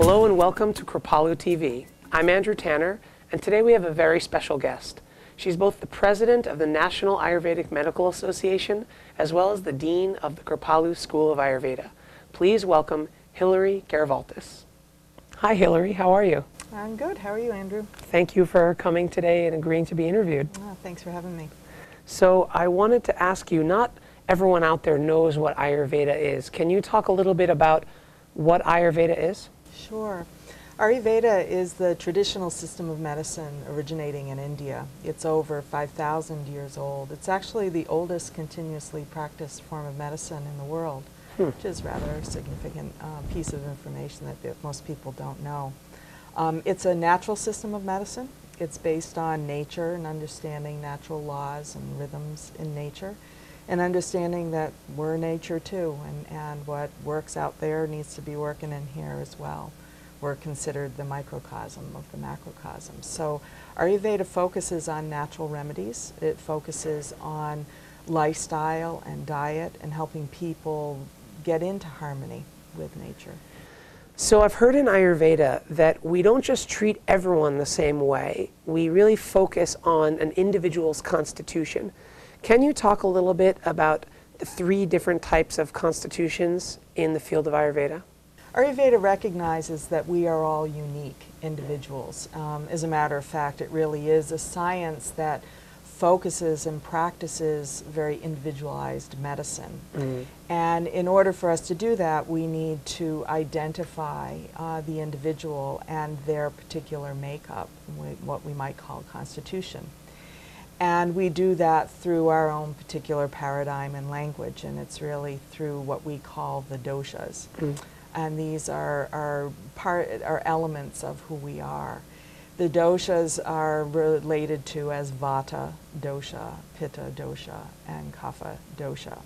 Hello and welcome to Kripalu TV. I'm Andrew Tanner, and today we have a very special guest. She's both the president of the National Ayurvedic Medical Association as well as the dean of the Kripalu School of Ayurveda. Please welcome Hilary Garavaltis. Hi Hilary, how are you? I'm good. How are you, Andrew? Thank you for coming today and agreeing to be interviewed. Oh, thanks for having me. So I wanted to ask you, not everyone out there knows what Ayurveda is. Can you talk a little bit about what Ayurveda is? Sure. Ayurveda is the traditional system of medicine originating in India. It's over 5,000 years old. It's actually the oldest continuously practiced form of medicine in the world, which is rather a significant piece of information that most people don't know. It's a natural system of medicine. It's based on nature and understanding natural laws and rhythms in nature, and understanding that we're nature too, and what works out there needs to be working in here as well. We're considered the microcosm of the macrocosm. So Ayurveda focuses on natural remedies. It focuses on lifestyle and diet and helping people get into harmony with nature. So I've heard in Ayurveda that we don't just treat everyone the same way. We really focus on an individual's constitution. Can you talk a little bit about the 3 different types of constitutions in the field of Ayurveda? Ayurveda recognizes that we are all unique individuals. As a matter of fact, it really is a science that focuses and practices very individualized medicine. And in order for us to do that, we need to identify the individual and their particular makeup, what we might call constitution. And we do that through our own particular paradigm and language, and it's really through what we call the doshas. And these are elements of who we are. The doshas are related to as Vata dosha, Pitta dosha, and Kapha dosha.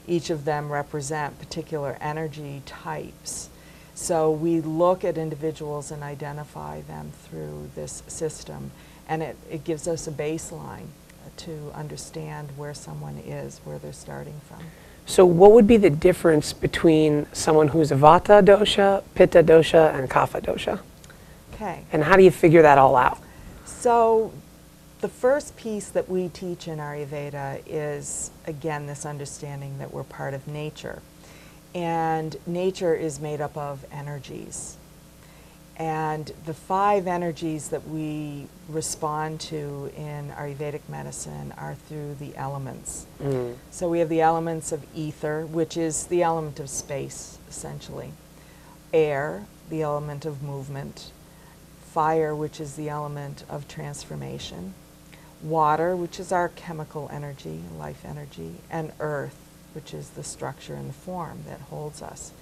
Each of them represent particular energy types. So we look at individuals and identify them through this system, and it gives us a baseline to understand where someone is, where they're starting from. So what would be the difference between someone who's a Vata dosha, Pitta dosha, and Kapha dosha? Okay. And how do you figure that all out? So the first piece that we teach in Ayurveda is, again, this understanding that we're part of nature. And nature is made up of energies. And the 5 energies that we respond to in Ayurvedic medicine are through the elements. So we have the elements of ether, which is the element of space, essentially. Air, the element of movement. Fire, which is the element of transformation. Water, which is our chemical energy, life energy. And earth, which is the structure and the form that holds us.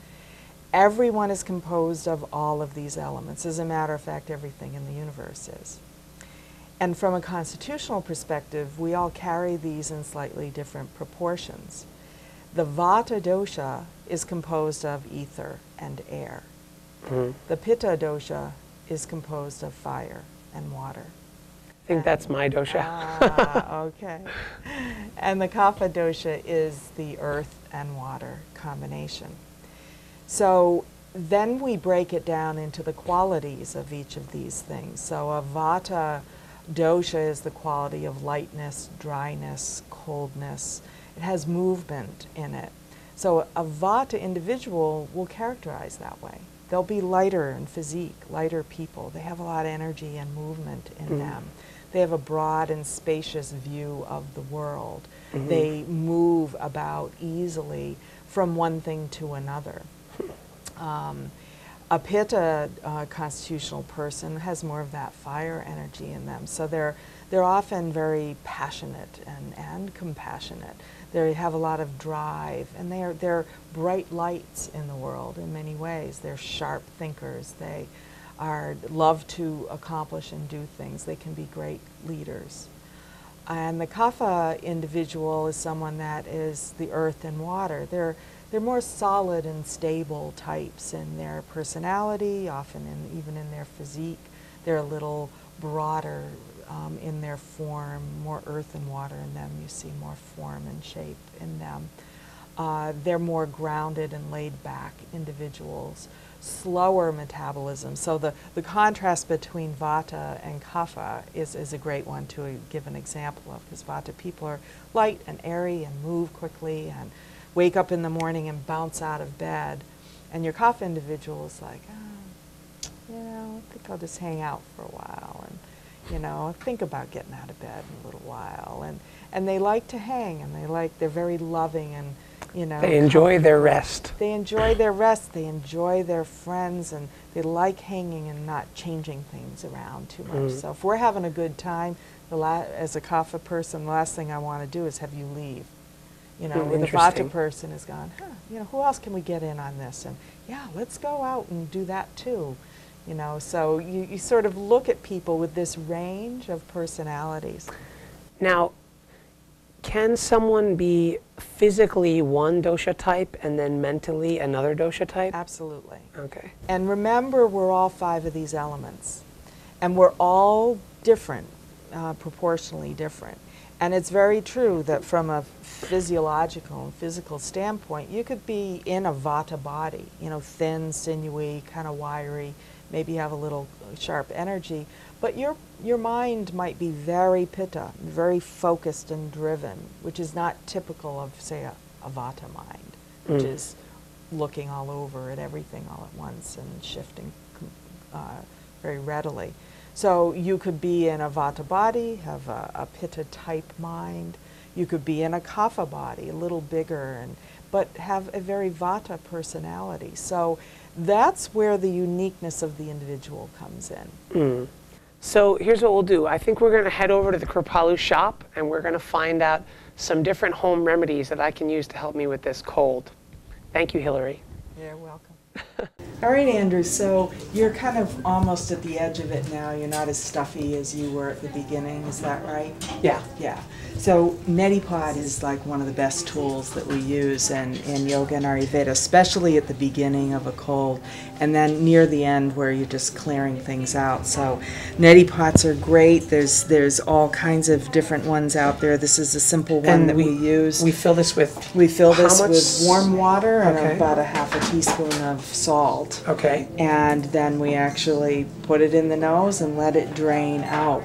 Everyone is composed of all of these elements. As a matter of fact, everything in the universe is. And from a constitutional perspective, we all carry these in slightly different proportions. The Vata dosha is composed of ether and air. The Pitta dosha is composed of fire and water. I think that's my dosha. Okay. And the Kapha dosha is the earth and water combination. So then we break it down into the qualities of each of these things. So a Vata dosha is the quality of lightness, dryness, coldness. It has movement in it. So a Vata individual will characterize that way. They'll be lighter in physique, lighter people. They have a lot of energy and movement in them. They have a broad and spacious view of the world. They move about easily from one thing to another. A Pitta constitutional person has more of that fire energy in them. So they're often very passionate and compassionate. They have a lot of drive, and they're bright lights in the world in many ways. They're sharp thinkers. They love to accomplish and do things. They can be great leaders. And the Kapha individual is someone that is the earth and water. They're more solid and stable types in their personality, often even in their physique. They're a little broader in their form, more earth and water in them. You see more form and shape in them. They're more grounded and laid back individuals slower metabolism. So the contrast between Vata and Kapha is a great one to give an example of, because Vata people are light and airy and move quickly and wake up in the morning and bounce out of bed. And your Kapha individual is like, oh, you know, I think I'll just hang out for a while and, you know, think about getting out of bed in a little while. And they like to hang, and they're very loving, and, you know. They enjoy their rest. They enjoy their rest, they enjoy their friends, and they like hanging and not changing things around too much. So if we're having a good time, as a Kapha person, the last thing I want to do is have you leave. You know, with the Vata person is gone, you know, who else can we get in on this? And yeah, let's go out and do that too. You know, so you sort of look at people with this range of personalities. Now, can someone be physically one dosha type and then mentally another dosha type? Absolutely. Okay. And remember, we're all 5 of these elements. And we're all different, proportionally different. And it's very true that from a physiological and physical standpoint, you could be in a Vata body, you know, thin, sinewy, kind of wiry, maybe have a little sharp energy, but your mind might be very Pitta, very focused and driven, which is not typical of, say, a Vata mind, which is looking all over at everything all at once and shifting very readily. So you could be in a Vata body, have a Pitta type mind. You could be in a Kapha body, a little bigger, but have a very Vata personality. So that's where the uniqueness of the individual comes in. So here's what we'll do. I think we're going to head over to the Kripalu shop, and we're going to find out some different home remedies that I can use to help me with this cold. Thank you, Hillary. You're welcome. All right, Andrew, so you're kind of almost at the edge of it now. You're not as stuffy as you were at the beginning, is that right? Yeah. Yeah. So neti pot is like one of the best tools that we use in yoga and Ayurveda, especially at the beginning of a cold, and then near the end where you're just clearing things out. So neti pots are great. There's all kinds of different ones out there. This is a simple one that we use. We fill this with with warm water and about a half a teaspoon of salt. Okay. And then we actually put it in the nose and let it drain out.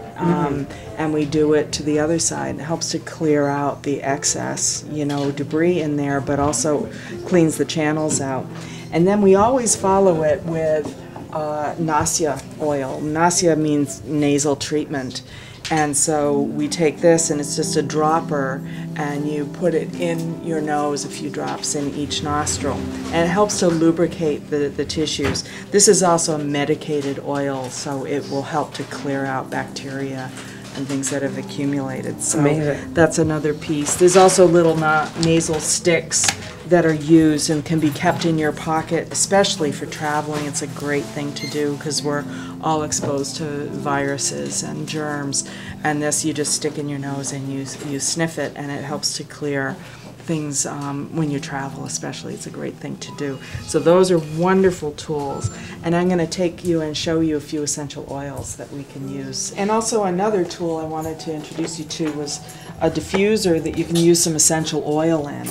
And we do it to the other side. It helps to clear out the excess, you know, debris in there, but also cleans the channels out. And then we always follow it with nasya oil. Nasya means nasal treatment. And so we take this, and it's just a dropper, and you put it in your nose, a few drops in each nostril. And it helps to lubricate the tissues. This is also a medicated oil, so it will help to clear out bacteria and things that have accumulated. So amazing. That's another piece. There's also little nasal sticks that are used and can be kept in your pocket, especially for traveling. It's a great thing to do because we're all exposed to viruses and germs, and this you just stick in your nose and you sniff it, and it helps to clear things when you travel especially. It's a great thing to do. So those are wonderful tools, and I'm going to take you and show you a few essential oils that we can use. And also another tool I wanted to introduce you to was a diffuser that you can use some essential oil in.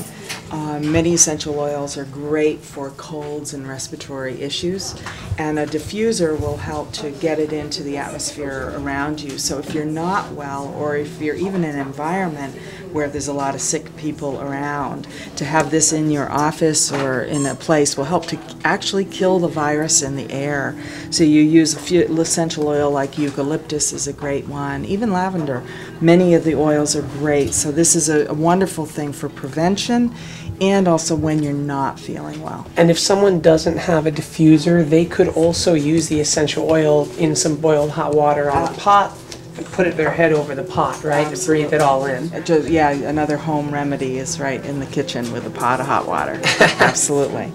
Many essential oils are great for colds and respiratory issues, and a diffuser will help to get it into the atmosphere around you. So if you're not well, or if you're even in an environment where there's a lot of sick people around, to have this in your office or in a place will help to actually kill the virus in the air. So you use a few essential oil like eucalyptus is a great one, even lavender. Many of the oils are great. So this is a wonderful thing for prevention and also when you're not feeling well. And if someone doesn't have a diffuser, they could also use the essential oil in some boiled hot water on a pot and put their head over the pot, right, and breathe it all in. Yeah, another home remedy is right in the kitchen with a pot of hot water. Absolutely.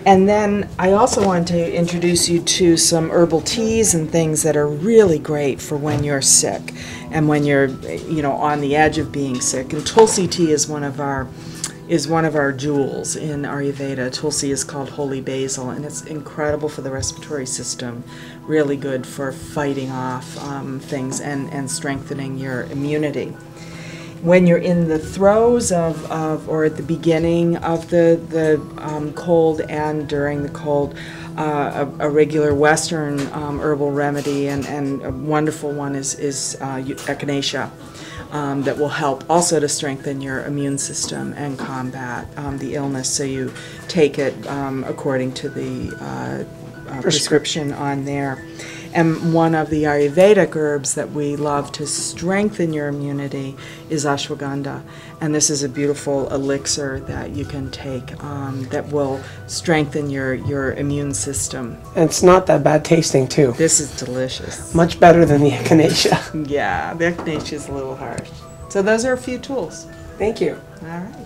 And then I also want to introduce you to some herbal teas and things that are really great for when you're sick and when you're, you know, on the edge of being sick. And Tulsi tea is one of our jewels in Ayurveda. Tulsi is called holy basil, and it's incredible for the respiratory system, really good for fighting off things and strengthening your immunity. When you're in the throes of or at the beginning of the cold and during the cold, a regular Western herbal remedy, and a wonderful one is echinacea. That will help also to strengthen your immune system and combat the illness. So you take it according to the prescription on there. And one of the Ayurvedic herbs that we love to strengthen your immunity is ashwagandha. And this is a beautiful elixir that you can take that will strengthen your immune system. And it's not that bad tasting, too. This is delicious. Much better than the echinacea. Yeah, the echinacea is a little harsh. So those are a few tools. Thank you. All right.